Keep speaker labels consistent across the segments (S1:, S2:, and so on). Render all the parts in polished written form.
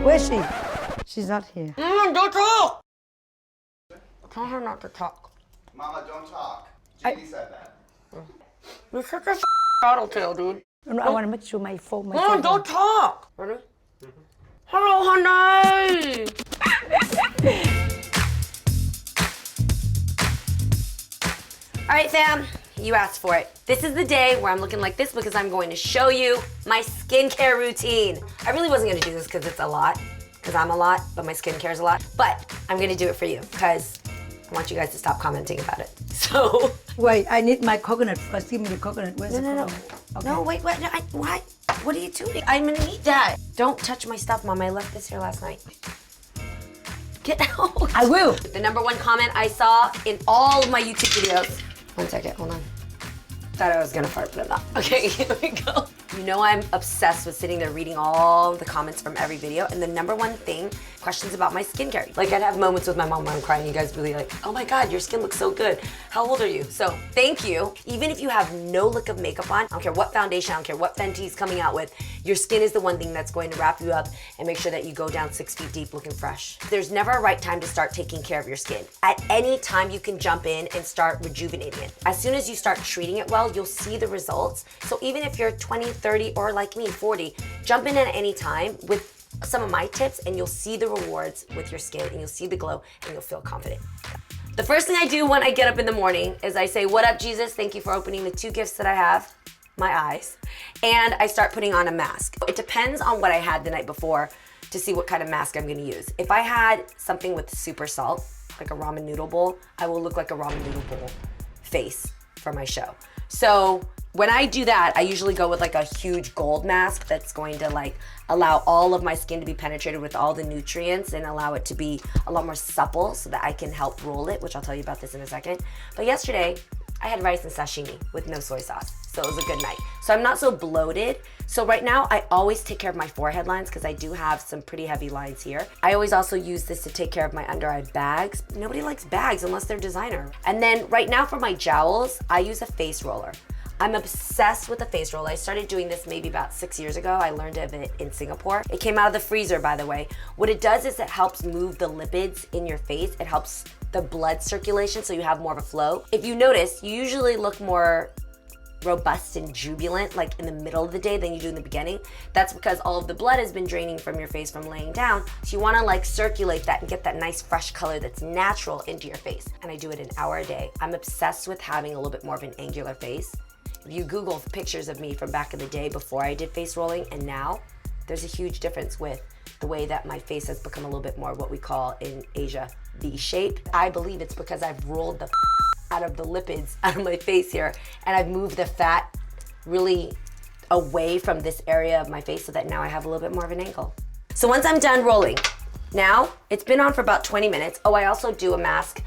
S1: Where's she? She's not here.
S2: Don't talk! Tell her not to talk.
S3: Mama, don't talk. Jeannie said that.
S2: You're such a tattletale, dude.
S1: No, I want to make sure my phone.
S2: Don't talk! Ready? Hello, Hunnay! All right, fam, you asked for it. This is the day where I'm looking like this because I'm going to show you my skincare routine. I really wasn't gonna do this because it's a lot, because I'm a lot, but my skincare is a lot. But I'm gonna do it for you because I want you guys to stop commenting about it. So.
S1: Wait, I need my coconut first. Give me the coconut. Where's the
S2: No.
S1: coconut? Okay.
S2: No, wait, what? Why? What are you doing? I'm gonna need that. Don't touch my stuff, Mom. I left this here last night. Get out.
S1: I will.
S2: The #1 comment I saw in all of my YouTube videos. 1 second, hold on. Thought I was gonna fart, but I'm not. Okay, here we go. You know I'm obsessed with sitting there reading all the comments from every video, and the #1 thing, questions about my skincare. Like I'd have moments with my mom where I'm crying, you guys really like, oh my God, your skin looks so good. How old are you? So thank you. Even if you have no lick of makeup on, I don't care what foundation, I don't care what Fenty's coming out with, your skin is the one thing that's going to wrap you up and make sure that you go down 6 feet deep looking fresh. There's never a right time to start taking care of your skin. At any time you can jump in and start rejuvenating it. As soon as you start treating it well, you'll see the results. So even if you're 20, 30, or like me, 40, jump in at any time with some of my tips and you'll see the rewards with your skin and you'll see the glow and you'll feel confident. The first thing I do when I get up in the morning is I say, what up, Jesus? Thank you for opening the 2 gifts that I have, my eyes. And I start putting on a mask. It depends on what I had the night before to see what kind of mask I'm gonna use. If I had something with super salt, like a ramen noodle bowl, I will look like a ramen noodle bowl face for my show. So when I do that, I usually go with like a huge gold mask that's going to like allow all of my skin to be penetrated with all the nutrients and allow it to be a lot more supple so that I can help roll it, which I'll tell you about this in a second. But yesterday, I had rice and sashimi with no soy sauce. So it was a good night. So I'm not so bloated. So right now, I always take care of my forehead lines because I do have some pretty heavy lines here. I always also use this to take care of my under eye bags. Nobody likes bags unless they're designer. And then right now for my jowls, I use a face roller. I'm obsessed with the face roll. I started doing this maybe about 6 years ago. I learned of it in Singapore. It came out of the freezer, by the way. What it does is it helps move the lipids in your face. It helps the blood circulation so you have more of a flow. If you notice, you usually look more robust and jubilant like in the middle of the day than you do in the beginning. That's because all of the blood has been draining from your face from laying down. So you wanna like circulate that and get that nice fresh color that's natural into your face. And I do it an hour a day. I'm obsessed with having a little bit more of an angular face. If you Google pictures of me from back in the day before I did face rolling and now, there's a huge difference with the way that my face has become a little bit more what we call in Asia, V-shape. I believe it's because I've rolled the out of the lipids out of my face here and I've moved the fat really away from this area of my face so that now I have a little bit more of an angle. So once I'm done rolling, now it's been on for about 20 minutes. Oh, I also do a mask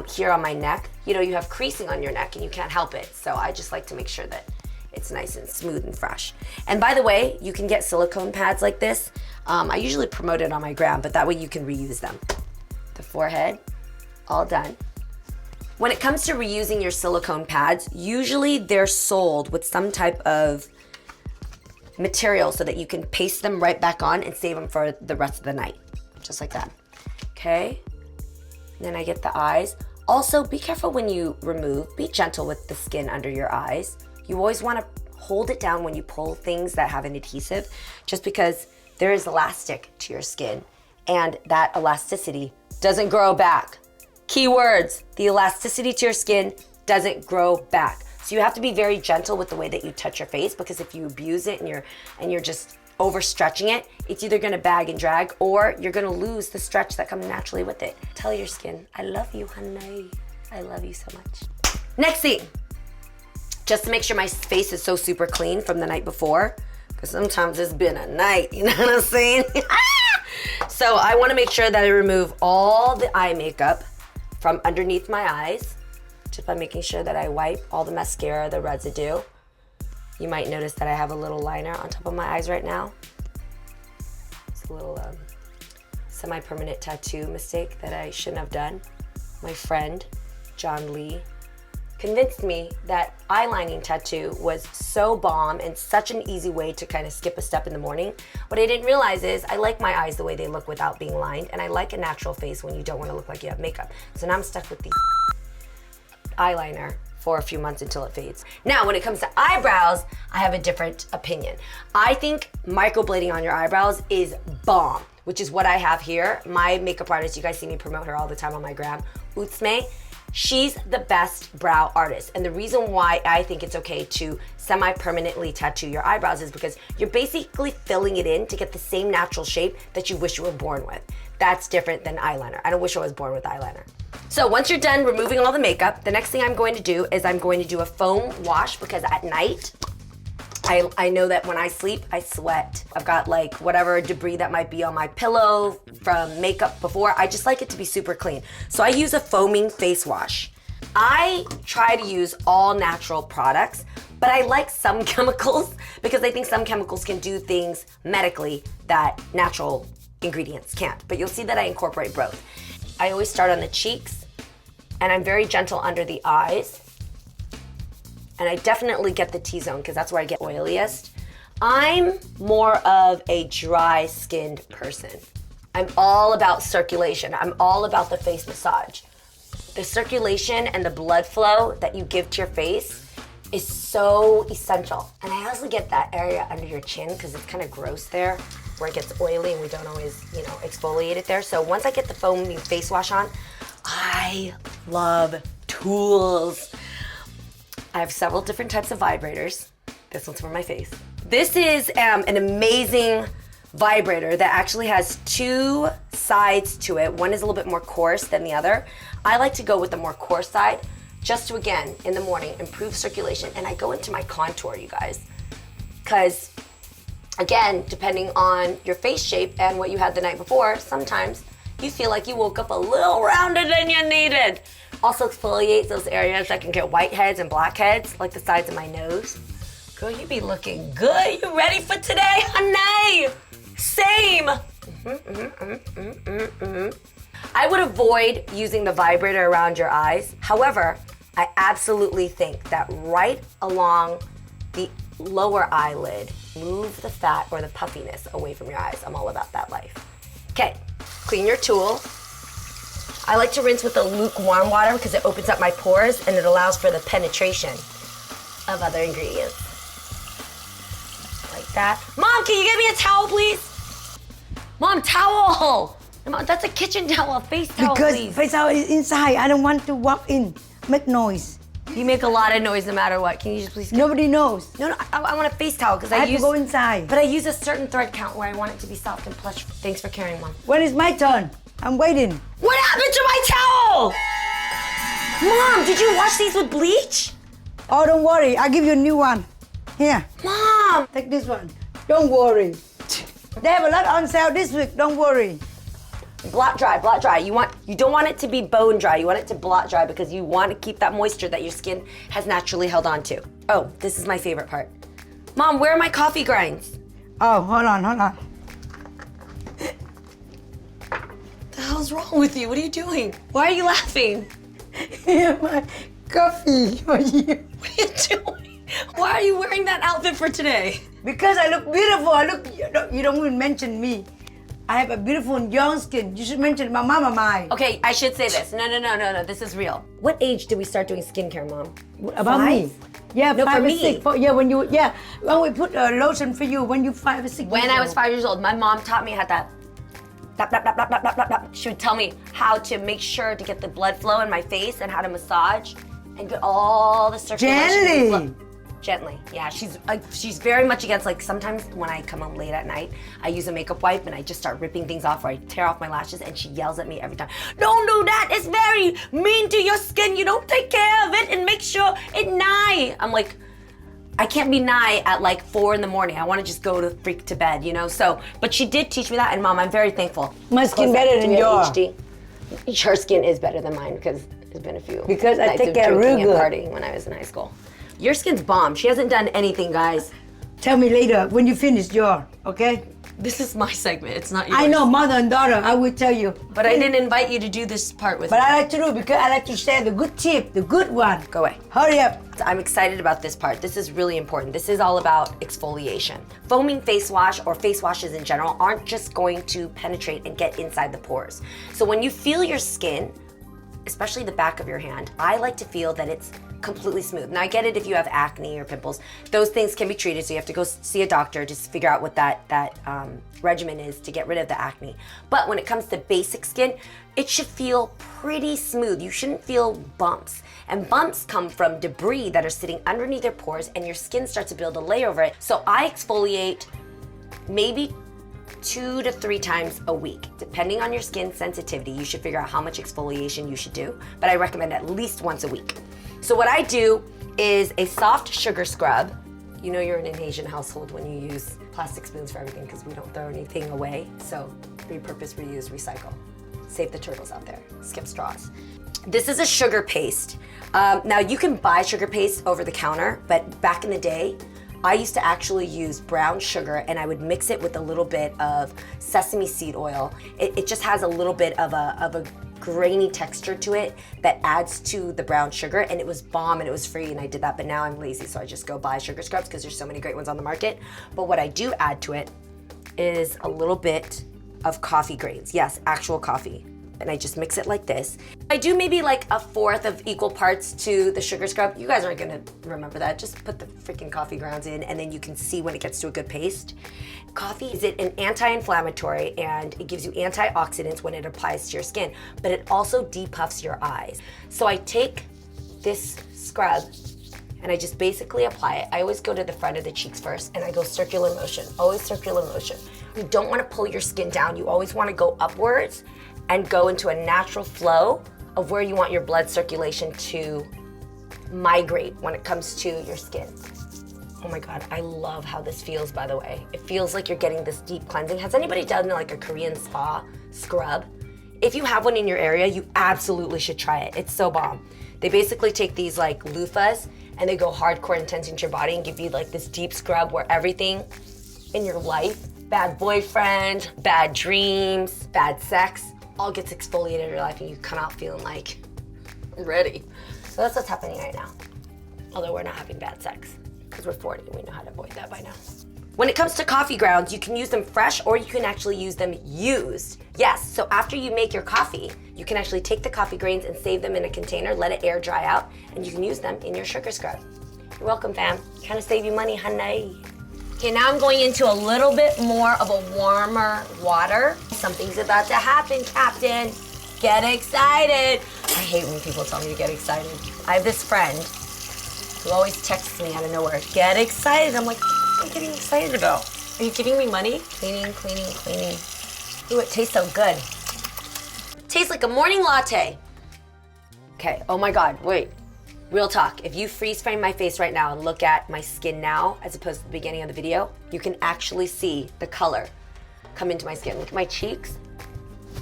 S2: here on my neck. You know, you have creasing on your neck and you can't help it. So I just like to make sure that it's nice and smooth and fresh. And by the way, you can get silicone pads like this. I usually promote it on my gram, but that way you can reuse them. The forehead, all done. When it comes to reusing your silicone pads, usually they're sold with some type of material so that you can paste them right back on and save them for the rest of the night. Just like that, okay? And then I get the eyes. Also, be careful when you remove. Be gentle with the skin under your eyes. You always want to hold it down when you pull things that have an adhesive, just because there is elastic to your skin, and that elasticity doesn't grow back. Keywords, the elasticity to your skin doesn't grow back. So you have to be very gentle with the way that you touch your face, because if you abuse it and you're just overstretching it, it's either gonna bag and drag or you're gonna lose the stretch that comes naturally with it. Tell your skin, I love you, Hunnay. I love you so much. Next thing, just to make sure my face is so super clean from the night before, because sometimes it's been a night, you know what I'm saying? So I wanna make sure that I remove all the eye makeup from underneath my eyes, just by making sure that I wipe all the mascara, the residue. You might notice that I have a little liner on top of my eyes right now. It's a little semi-permanent tattoo mistake that I shouldn't have done. My friend, John Lee, convinced me that eyelining tattoo was so bomb and such an easy way to kind of skip a step in the morning. What I didn't realize is I like my eyes the way they look without being lined, and I like a natural face when you don't want to look like you have makeup. So now I'm stuck with the eyeliner for a few months until it fades. Now, when it comes to eyebrows, I have a different opinion. I think microblading on your eyebrows is bomb, which is what I have here. My makeup artist, you guys see me promote her all the time on my gram, Hunnay. She's the best brow artist. And the reason why I think it's okay to semi-permanently tattoo your eyebrows is because you're basically filling it in to get the same natural shape that you wish you were born with. That's different than eyeliner. I don't wish I was born with eyeliner. So once you're done removing all the makeup, the next thing I'm going to do is I'm going to do a foam wash, because at night, I know that when I sleep, I sweat. I've got like whatever debris that might be on my pillow from makeup before. I just like it to be super clean. So I use a foaming face wash. I try to use all natural products, but I like some chemicals because I think some chemicals can do things medically that natural ingredients can't. But you'll see that I incorporate both. I always start on the cheeks, and I'm very gentle under the eyes. And I definitely get the T-zone because that's where I get oiliest. I'm more of a dry skinned person. I'm all about circulation. I'm all about the face massage. The circulation and the blood flow that you give to your face is so essential. And I also get that area under your chin because it's kind of gross there where it gets oily and we don't always, exfoliate it there. So once I get the foaming face wash on, I love tools. I have several different types of vibrators. This one's for my face. This is an amazing vibrator that actually has two sides to it. One is a little bit more coarse than the other. I like to go with the more coarse side just to, again, in the morning, improve circulation. And I go into my contour, you guys. Because, again, depending on your face shape and what you had the night before, sometimes you feel like you woke up a little rounder than you needed. Also exfoliates those areas that can get whiteheads and blackheads, like the sides of my nose. Girl, you be looking good. You ready for today, Hunnay? Same. I would avoid using the vibrator around your eyes. However, I absolutely think that right along the lower eyelid, move the fat or the puffiness away from your eyes. I'm all about that life. Okay, clean your tool. I like to rinse with the lukewarm water because it opens up my pores and it allows for the penetration of other ingredients. Like that. Mom, can you get me a towel, please? Mom, towel! Mom, that's a kitchen towel, face towel,
S1: Because
S2: please.
S1: face towel is inside. I don't want to walk in, make noise.
S2: You make a lot of noise no matter what. Can you just please?
S1: Nobody knows.
S2: No, I want a face towel because
S1: I
S2: I
S1: have
S2: use.
S1: to go inside.
S2: But I use a certain thread count where I want it to be soft and plush. Thanks for caring, Mom.
S1: When is my turn? I'm waiting.
S2: What happened to my towel? Mom, did you wash these with bleach?
S1: Oh, don't worry. I'll give you a new one. Here,
S2: Mom!
S1: take this one. Don't worry. They have a lot on sale this week. Don't worry.
S2: Blot dry, blot dry. You don't want it to be bone dry. You want it to blot dry because you want to keep that moisture that your skin has naturally held on to. Oh, this is my favorite part. Mom, where are my coffee grinds?
S1: Oh, hold on.
S2: The hell's wrong with you? What are you doing? Why are you laughing?
S1: Here, my coffee for you.
S2: What are you doing? Why are you wearing that outfit for today?
S1: Because I look beautiful. You don't even mention me. I have a beautiful young skin. You should mention my mama Mai.
S2: Okay, I should say this. No. This is real. What age did we start doing skincare, Mom?
S1: About
S2: 5?
S1: me. Yeah,
S2: No,
S1: 5
S2: for
S1: or
S2: me.
S1: 6. When we put lotion for you when you 5 or 6.
S2: When I was 5 years old, my mom taught me how to blah, blah, blah, blah, blah, blah, blah, blah. She would tell me how to make sure to get the blood flow in my face and how to massage and get all the circulation.
S1: Gently.
S2: Gently, yeah. She's very much against, like, sometimes when I come home late at night, I use a makeup wipe and I just start ripping things off or I tear off my lashes and she yells at me every time. Don't do that, it's very mean to your skin. You don't take care of it and make sure it nigh. I'm like, I can't be nigh at like 4 in the morning. I want to just go to freak to bed, So, but she did teach me that, and Mom, I'm very thankful.
S1: My skin
S2: Close
S1: better
S2: up.
S1: than
S2: Do you have
S1: yours.
S2: HD? Her skin is better than mine because there's been a few
S1: Because I
S2: nights
S1: take
S2: of
S1: care
S2: drinking
S1: real
S2: and
S1: good.
S2: partying when I was in high school. Your skin's bomb. She hasn't done anything, guys.
S1: Tell me later when you finish your, okay?
S2: This is my segment. It's not yours.
S1: I know, mother and daughter, I will tell you.
S2: But I didn't invite you to do this part with
S1: But
S2: me.
S1: I like to do because I like to share the good tip, the good one.
S2: Go away.
S1: Hurry up.
S2: I'm excited about this part. This is really important. This is all about exfoliation. Foaming face wash or face washes in general aren't just going to penetrate and get inside the pores. So when you feel your skin, especially the back of your hand, I like to feel that it's completely smooth. Now I get it if you have acne or pimples, those things can be treated, so you have to go see a doctor to figure out what that regimen is to get rid of the acne. But when it comes to basic skin, it should feel pretty smooth. You shouldn't feel bumps. And bumps come from debris that are sitting underneath your pores and your skin starts to build a layer over it. So I exfoliate maybe 2 to 3 times a week. Depending on your skin sensitivity, you should figure out how much exfoliation you should do, but I recommend at least once a week. So what I do is a soft sugar scrub. You know you're in an Asian household when you use plastic spoons for everything because we don't throw anything away. So repurpose, reuse, recycle. Save the turtles out there, skip straws. This is a sugar paste. Now you can buy sugar paste over the counter, but back in the day, I used to actually use brown sugar and I would mix it with a little bit of sesame seed oil. It just has a little bit of a grainy texture to it that adds to the brown sugar, and it was bomb and it was free and I did that, but now I'm lazy so I just go buy sugar scrubs because there's so many great ones on the market. But what I do add to it is a little bit of coffee grains. Yes, actual coffee. And I just mix it like this. I do maybe like 1/4 of equal parts to the sugar scrub. You guys aren't gonna remember that. Just put the freaking coffee grounds in and then you can see when it gets to a good paste. Coffee is an anti-inflammatory and it gives you antioxidants when it applies to your skin, but it also depuffs your eyes. So I take this scrub and I just basically apply it. I always go to the front of the cheeks first and I go circular motion, always circular motion. You don't wanna pull your skin down. You always wanna go upwards and go into a natural flow of where you want your blood circulation to migrate when it comes to your skin. Oh my God, I love how this feels, by the way. It feels like you're getting this deep cleansing. Has anybody done like a Korean spa scrub? If you have one in your area, you absolutely should try it. It's so bomb. They basically take these like loofahs and they go hardcore intense into your body and give you like this deep scrub where everything in your life, bad boyfriend, bad dreams, bad sex, all gets exfoliated in your life and you come out feeling like ready. So that's what's happening right now. Although we're not having bad sex because we're 40 and we know how to avoid that by now. When it comes to coffee grounds, you can use them fresh or you can actually use them used. Yes, so after you make your coffee, you can actually take the coffee grains and save them in a container, let it air dry out, and you can use them in your sugar scrub. You're welcome, fam. Trying to save you money, Hunnay. Okay, now I'm going into a little bit more of a warmer water. Something's about to happen, Captain. Get excited. I hate when people tell me to get excited. I have this friend who always texts me out of nowhere, get excited. I'm like, what am I getting excited about? Are you giving me money? Cleaning, cleaning, cleaning. Ooh, it tastes so good. Tastes like a morning latte. Okay, oh my God, wait. Real talk, if you freeze frame my face right now and look at my skin now, as opposed to the beginning of the video, you can actually see the color come into my skin. Look at my cheeks.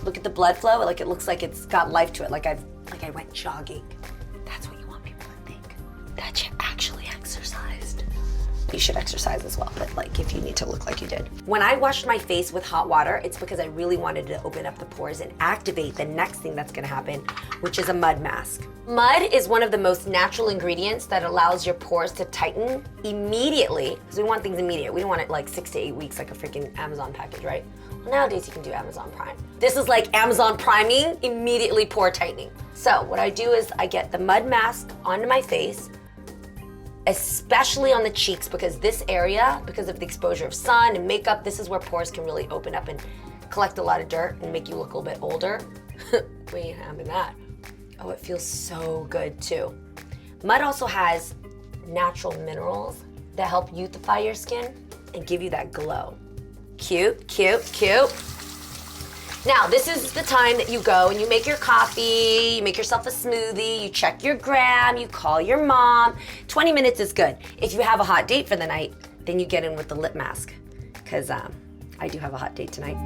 S2: Look at the blood flow. Like it looks like it's got life to it. Like I went jogging. That's what you want people to think. That you actually exercised. You should exercise as well, but like if you need to look like you did. When I washed my face with hot water, it's because I really wanted to open up the pores and activate the next thing that's gonna happen, which is a mud mask. Mud is one of the most natural ingredients that allows your pores to tighten immediately, because we want things immediate. We don't want it like 6 to 8 weeks like a freaking Amazon package, right? Well, nowadays you can do Amazon Prime. This is like Amazon priming, immediately pore tightening. So what I do is I get the mud mask onto my face, especially on the cheeks, because this area, because of the exposure of sun and makeup, this is where pores can really open up and collect a lot of dirt and make you look a little bit older. We ain't having that. Oh, it feels so good too. Mud also has natural minerals that help youthify your skin and give you that glow. Cute, cute, cute. Now, this is the time that you go and you make your coffee, you make yourself a smoothie, you check your gram, you call your mom. 20 minutes is good. If you have a hot date for the night, then you get in with the lip mask. Because I do have a hot date tonight.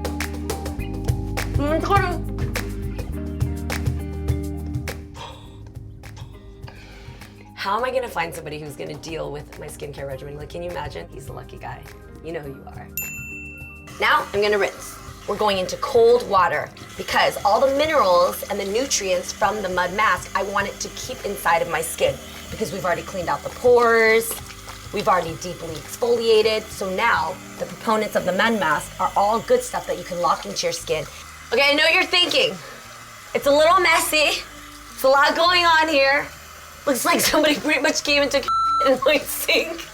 S2: How am I gonna find somebody who's gonna deal with my skincare regimen? Like, can you imagine? He's the lucky guy. You know who you are. Now I'm gonna rinse. We're going into cold water because all the minerals and the nutrients from the mud mask, I want it to keep inside of my skin because we've already cleaned out the pores, we've already deeply exfoliated. So now the proponents of the mud mask are all good stuff that you can lock into your skin. Okay, I know you're thinking, it's a little messy. It's a lot going on here. Looks like somebody pretty much came into in my sink.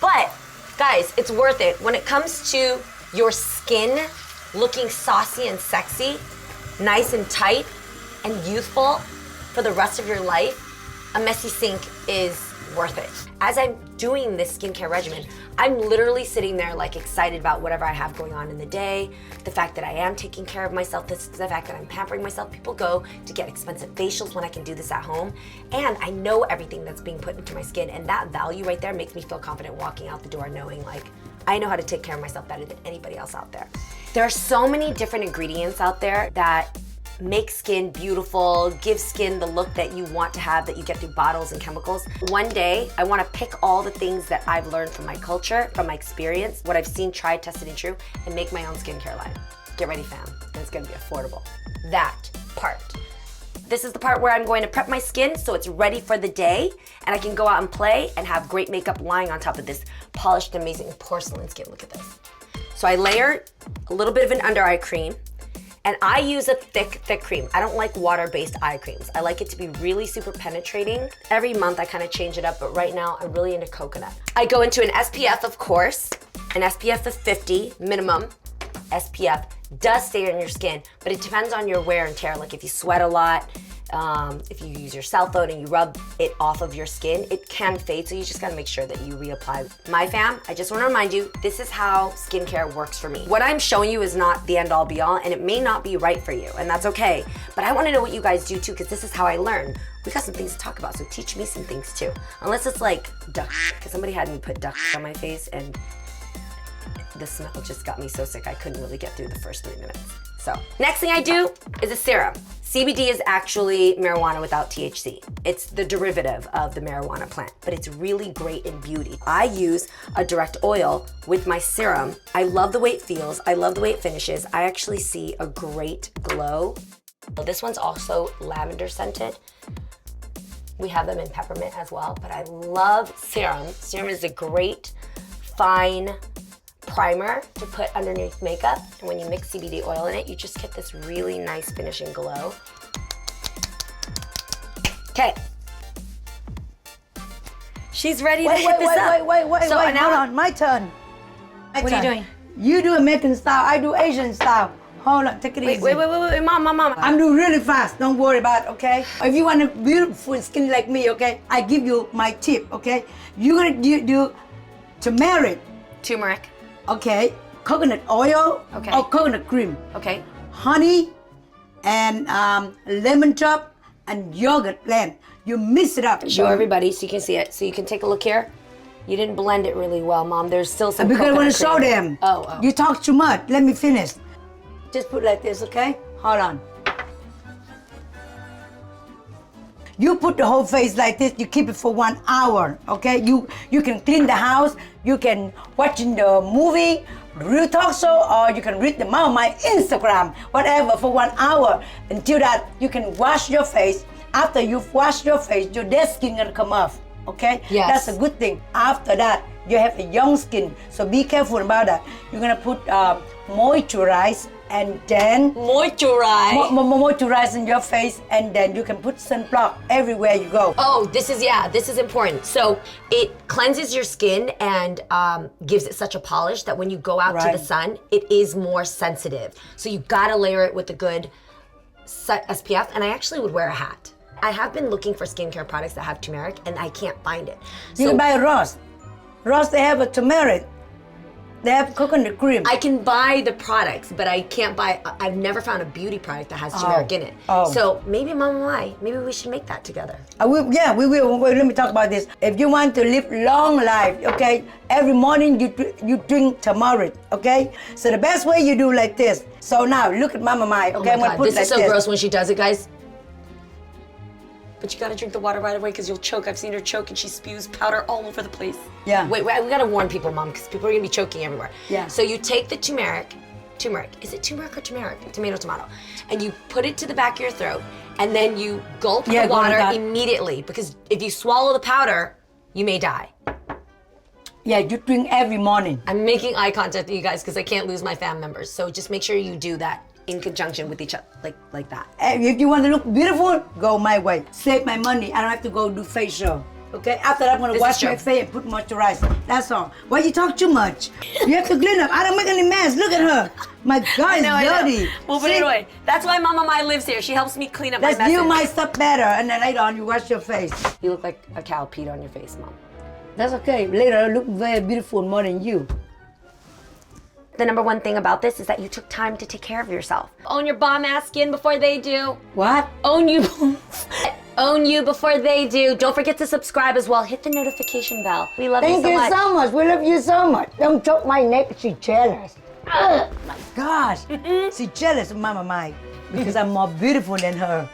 S2: But guys, it's worth it. When it comes to your skin looking saucy and sexy, nice and tight and youthful for the rest of your life, a messy sink is worth it. As I'm doing this skincare regimen, I'm literally sitting there like excited about whatever I have going on in the day, the fact that I am taking care of myself, the fact that I'm pampering myself. People go to get expensive facials when I can do this at home, and I know everything that's being put into my skin, and that value right there makes me feel confident walking out the door knowing like, I know how to take care of myself better than anybody else out there. There are so many different ingredients out there that make skin beautiful, give skin the look that you want to have that you get through bottles and chemicals. One day, I wanna pick all the things that I've learned from my culture, from my experience, what I've seen, tried, tested, and true, and make my own skincare line. Get ready, fam, and it's gonna be affordable. That part. This is the part where I'm going to prep my skin so it's ready for the day, and I can go out and play and have great makeup lying on top of this polished, amazing porcelain skin. Look at this. So I layer a little bit of an under eye cream, and I use a thick cream. I don't like water-based eye creams. I like it to be really super penetrating. Every month I kind of change it up, but right now I'm really into coconut. I go into an SPF, of course, an SPF of 50 minimum. SPF does stay on your skin, but it depends on your wear and tear. Like if you sweat a lot, if you use your cell phone and you rub it off of your skin, it can fade, so you just gotta make sure that you reapply. My fam, I just wanna remind you, this is how skincare works for me. What I'm showing you is not the end all be all, and it may not be right for you, and that's okay. But I wanna know what you guys do too, because this is how I learn. We got some things to talk about, so teach me some things too. Unless it's like duck, because somebody had me put duck on my face, and the smell just got me so sick I couldn't really get through the first 3 minutes. So, next thing I do is a serum. CBD is actually marijuana without THC. It's the derivative of the marijuana plant, but it's really great in beauty. I use a direct oil with my serum. I love the way it feels. I love the way it finishes. I actually see a great glow. This one's also lavender scented. We have them in peppermint as well, but I love serum. Serum is a great, fine primer to put underneath makeup, and when you mix CBD oil in it, you just get this really nice finishing glow. Okay. She's ready to hit this up.
S1: Wait,
S2: So
S1: hold
S2: now,
S1: on, my turn.
S2: What are you doing?
S1: You do American style, I do Asian style. Hold on, take it easy.
S2: Wait, mom.
S1: I'm doing really fast, don't worry about it, okay? If you want a beautiful skin like me, okay, I give you my tip, okay? You're gonna do turmeric.
S2: Turmeric.
S1: Okay, coconut oil,
S2: Okay.
S1: or coconut cream,
S2: Okay.
S1: honey, and lemon drop, and yogurt blend. You mix it up.
S2: Show everybody so you can see it. So you can take a look here. You didn't blend it really well, Mom. There's still some
S1: Because I want
S2: coconut
S1: to show
S2: cream.
S1: them.
S2: Oh.
S1: You talk too much. Let me finish. Just put like this, okay? Hold on. You put the whole face like this, you keep it for 1 hour, okay? You can clean the house, you can watching the movie, real talk show, or you can read the my Instagram, whatever, for 1 hour. Until that, you can wash your face. After you've washed your face, your dead skin gonna come off, okay?
S2: Yes.
S1: That's a good thing. After that, you have a young skin, so be careful about that. You're gonna put moisturize, and then
S2: Moisturize.
S1: moisturize in your face, and then you can put sunblock everywhere you go.
S2: Oh, this is important. So it cleanses your skin and gives it such a polish that when you go out to the sun, it is more sensitive. So you gotta layer it with a good SPF, and I actually would wear a hat. I have been looking for skincare products that have turmeric, and I can't find it.
S1: You can buy Ross. Ross, they have a turmeric. They have coconut cream.
S2: I can buy the products, but I can't buy, I've never found a beauty product that has turmeric in it.
S1: Oh.
S2: So maybe Mama Mai, maybe we should make that together.
S1: We will. Wait, let me talk about this. If you want to live long life, okay, every morning you drink turmeric, okay? So the best way you do like this. So now look at Mama Mai, okay?
S2: Oh my God, this is so gross when she does it, guys. But you gotta drink the water right away because you'll choke. I've seen her choke and she spews powder all over the place.
S1: Yeah.
S2: Wait, we gotta warn people, Mom, because people are gonna be choking everywhere.
S1: Yeah.
S2: So you take the turmeric. Is it turmeric or turmeric? Tomato. And you put it to the back of your throat, and then you gulp the
S1: gulp
S2: water
S1: that.
S2: immediately, because if you swallow the powder, you may die.
S1: Yeah, you drink every morning.
S2: I'm making eye contact with you guys because I can't lose my fam members. So just make sure you do that in conjunction with each other, like that.
S1: If you want to look beautiful, go my way. Save my money. I don't have to go do facial. Okay? After that, I'm going to
S2: This
S1: wash
S2: is true.
S1: my face and put moisturizer. That's all. Why you talk too much? You have to clean up. I don't make any mess. Look at her. My God, it's dirty.
S2: We'll put
S1: See?
S2: it away. That's why Mama Mai lives here. She helps me clean up
S1: Let's
S2: my messes.
S1: view my stuff better, and then later on you wash your face.
S2: You look like a cow peed on your face, Mom.
S1: That's okay. Later I look very beautiful more than you.
S2: The number one thing about this is that you took time to take care of yourself. Own your bomb ass skin before they do.
S1: What?
S2: Own you. Own you before they do. Don't forget to subscribe as well. Hit the notification bell. We love
S1: Thank
S2: you so much.
S1: so much. We love you so much. Don't choke my neck. She's jealous. Oh my gosh. She's jealous of Mama Mai because I'm more beautiful than her.